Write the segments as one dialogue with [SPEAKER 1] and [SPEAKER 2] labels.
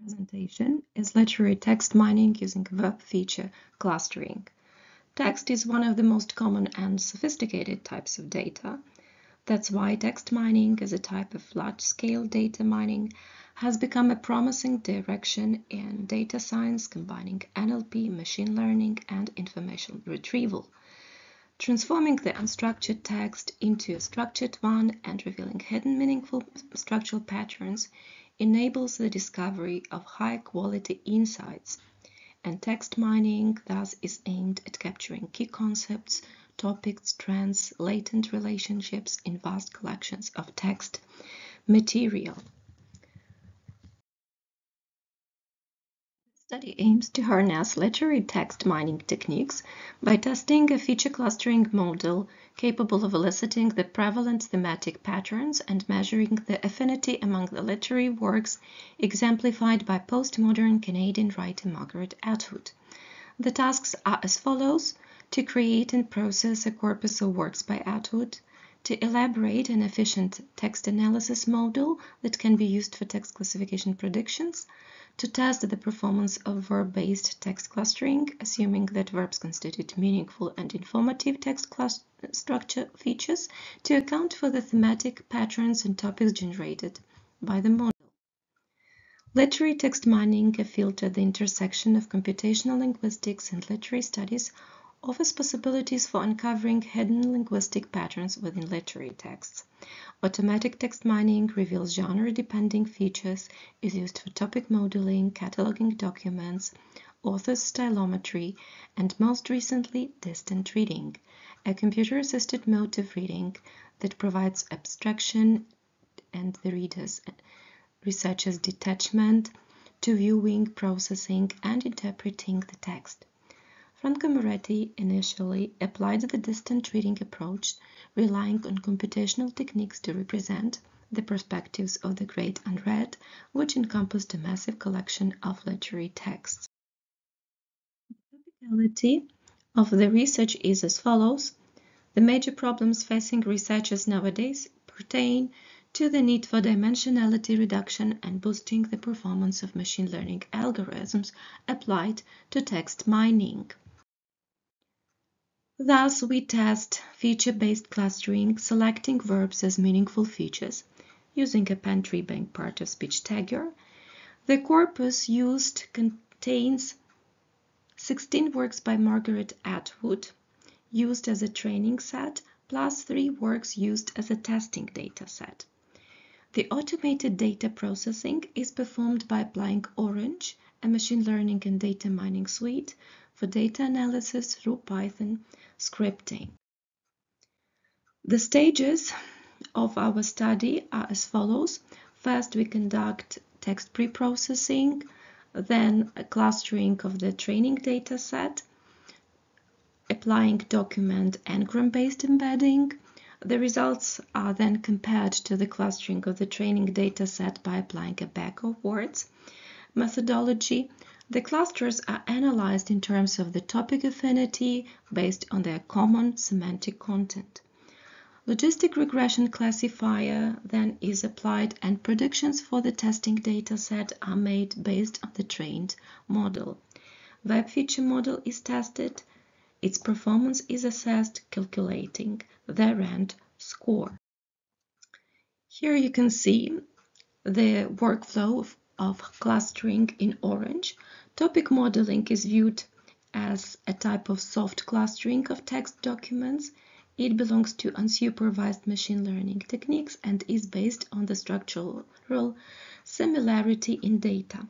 [SPEAKER 1] Presentation is literary text mining using verb feature clustering. Text is one of the most common and sophisticated types of data. That's why text mining as a type of large-scale data mining has become a promising direction in data science combining NLP, machine learning, and information retrieval, transforming the unstructured text into a structured one and revealing hidden meaningful structural patterns enables the discovery of high-quality insights, and text mining thus is aimed at capturing key concepts, topics, trends, latent relationships in vast collections of text material. The study aims to harness literary text mining techniques by testing a feature clustering model capable of eliciting the prevalent thematic patterns and measuring the affinity among the literary works exemplified by postmodern Canadian writer Margaret Atwood. The tasks are as follows: to create and process a corpus of works by Atwood, to elaborate an efficient text analysis model that can be used for text classification predictions, to test the performance of verb-based text clustering, assuming that verbs constitute meaningful and informative text structure features, to account for the thematic patterns and topics generated by the model. Literary text mining, a field at the intersection of computational linguistics and literary studies, offers possibilities for uncovering hidden linguistic patterns within literary texts. Automatic text mining reveals genre-dependent features, is used for topic modeling, cataloging documents, author's stylometry, and most recently, distant reading, a computer-assisted mode of reading that provides abstraction and the researcher's detachment to viewing, processing, and interpreting the text. Franco Moretti initially applied the distant reading approach, relying on computational techniques to represent the perspectives of the great unread, which encompassed a massive collection of literary texts. The topicality of the research is as follows. The major problems facing researchers nowadays pertain to the need for dimensionality reduction and boosting the performance of machine learning algorithms applied to text mining. Thus, we test feature-based clustering, selecting verbs as meaningful features, using a pen tree being part of speech tagger. The corpus used contains 16 works by Margaret Atwood, used as a training set, plus 3 works used as a testing data set. The automated data processing is performed by applying Orange, a machine learning and data mining suite, for data analysis through Python scripting. The stages of our study are as follows. First, we conduct text pre-processing, then a clustering of the training data set, applying document n-gram-based embedding. The results are then compared to the clustering of the training data set by applying a bag of words methodology. The clusters are analyzed in terms of the topic affinity based on their common semantic content. Logistic regression classifier then is applied and predictions for the testing data set are made based on the trained model. Verb feature model is tested. Its performance is assessed, calculating the RAND score. Here you can see the workflow of clustering in orange. Topic modeling is viewed as a type of soft clustering of text documents. It belongs to unsupervised machine learning techniques and is based on the structural similarity in data.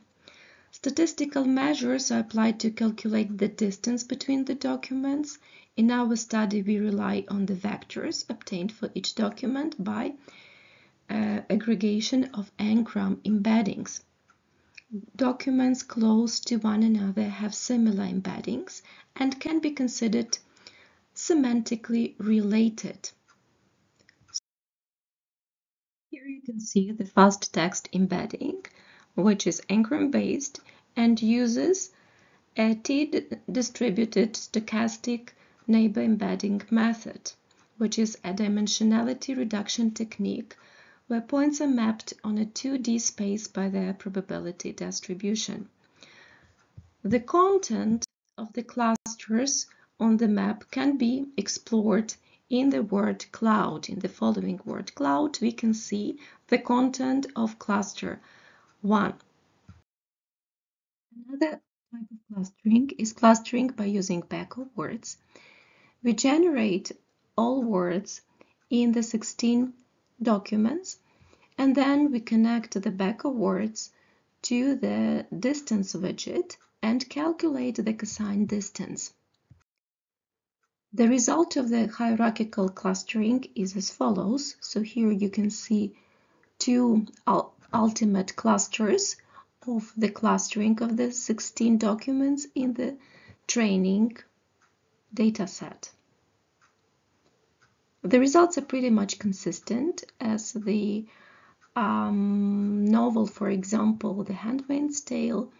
[SPEAKER 1] Statistical measures are applied to calculate the distance between the documents. In our study, we rely on the vectors obtained for each document by aggregation of n-gram embeddings. Documents close to one another have similar embeddings and can be considered semantically related. Here you can see the fast text embedding, which is n-gram based and uses a t-distributed stochastic neighbor embedding method, which is a dimensionality reduction technique where points are mapped on a 2D space by their probability distribution. The content of the clusters on the map can be explored in the word cloud. In the following word cloud, we can see the content of cluster 1. Another type of clustering is clustering by using pack of words. We generate all words in the 16 documents, and then we connect the back of words to the distance widget and calculate the cosine distance. The result of the hierarchical clustering is as follows. So here you can see two ultimate clusters of the clustering of the 16 documents in the training dataset. The results are pretty much consistent as the novel, for example, The Handmaid's Tale,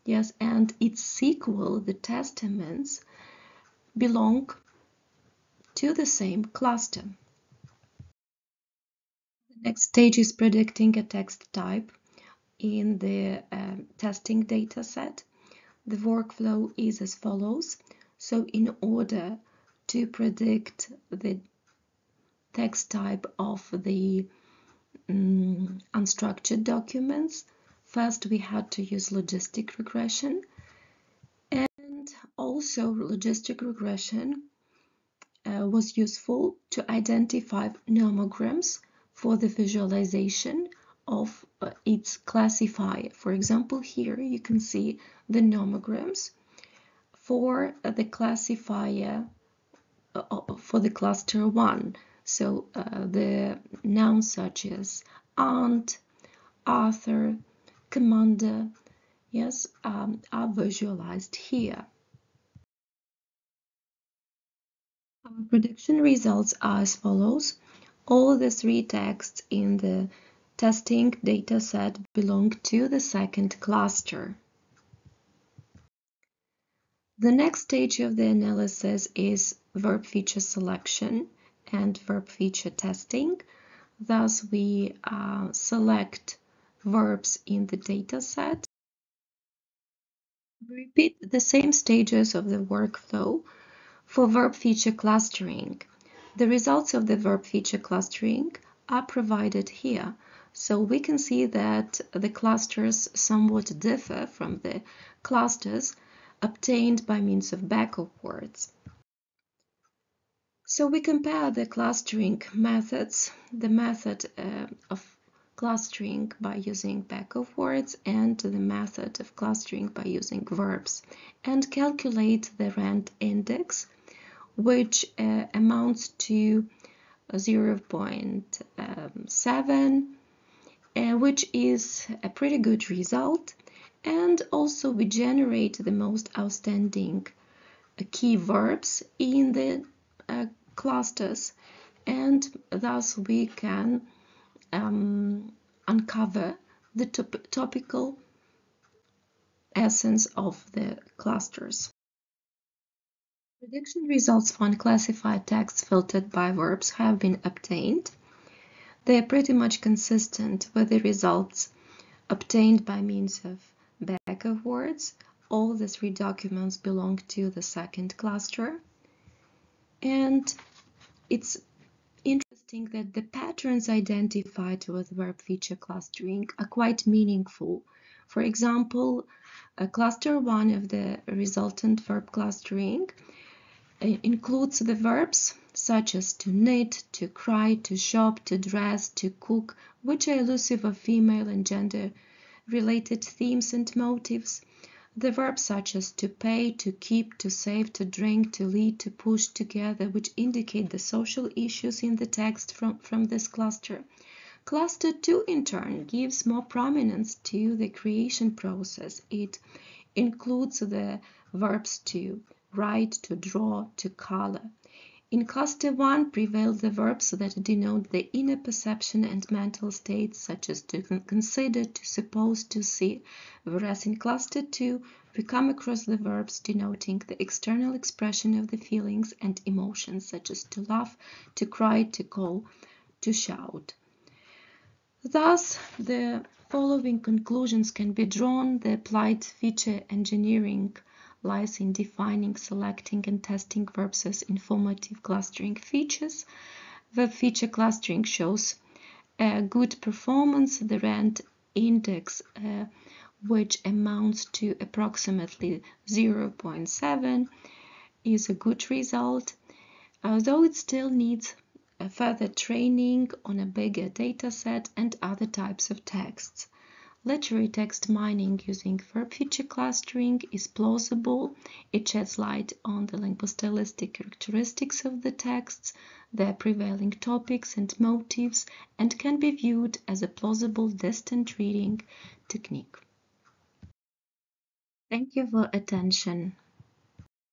[SPEAKER 1] yes, and its sequel, The Testaments, belong to the same cluster. The next stage is predicting a text type in the testing dataset. The workflow is as follows. So in order to predict the text type of the unstructured documents, first we had to use logistic regression, and also logistic regression was useful to identify nomograms for the visualization of its classifier. For example, here you can see the nomograms for the classifier for the cluster 1. So the nouns such as aunt, author, commander, yes, are visualized here. Our prediction results are as follows. All the 3 texts in the testing dataset belong to the second cluster. The next stage of the analysis is verb feature selection and verb feature testing. Thus, we select verbs in the dataset. We repeat the same stages of the workflow for verb feature clustering. The results of the verb feature clustering are provided here. So we can see that the clusters somewhat differ from the clusters obtained by means of backup words. So we compare the clustering methods, the method of clustering by using backup words and the method of clustering by using verbs, and calculate the rand index, which amounts to 0.7, which is a pretty good result. And also we generate the most outstanding key verbs in the clusters, and thus we can uncover the topical essence of the clusters. Prediction results for unclassified texts filtered by verbs have been obtained. They are pretty much consistent with the results obtained by means of backup words. All the 3 documents belong to the second cluster. And it's interesting that the patterns identified with verb feature clustering are quite meaningful. For example, cluster 1 of the resultant verb clustering includes the verbs such as to knit, to cry, to shop, to dress, to cook, which are elusive of female and gender-related themes and motives. The verbs such as to pay, to keep, to save, to drink, to lead, to push together, which indicate the social issues in the text from this cluster. Cluster 2, in turn, gives more prominence to the creation process. It includes the verbs to write, to draw, to color. In cluster 1 prevail the verbs that denote the inner perception and mental states, such as to consider, to suppose, to see, whereas in cluster 2 we come across the verbs denoting the external expression of the feelings and emotions, such as to laugh, to cry, to call, to shout. Thus, the following conclusions can be drawn. The applied feature engineering lies in defining, selecting, and testing verbs as informative clustering features. Verb feature clustering shows a good performance. The rand index, which amounts to approximately 0.7, is a good result, although it still needs further training on a bigger data set and other types of texts. Literary text mining using verb feature clustering is plausible. It sheds light on the linguistylistic characteristics of the texts, their prevailing topics and motives, and can be viewed as a plausible distant reading technique. Thank you for attention.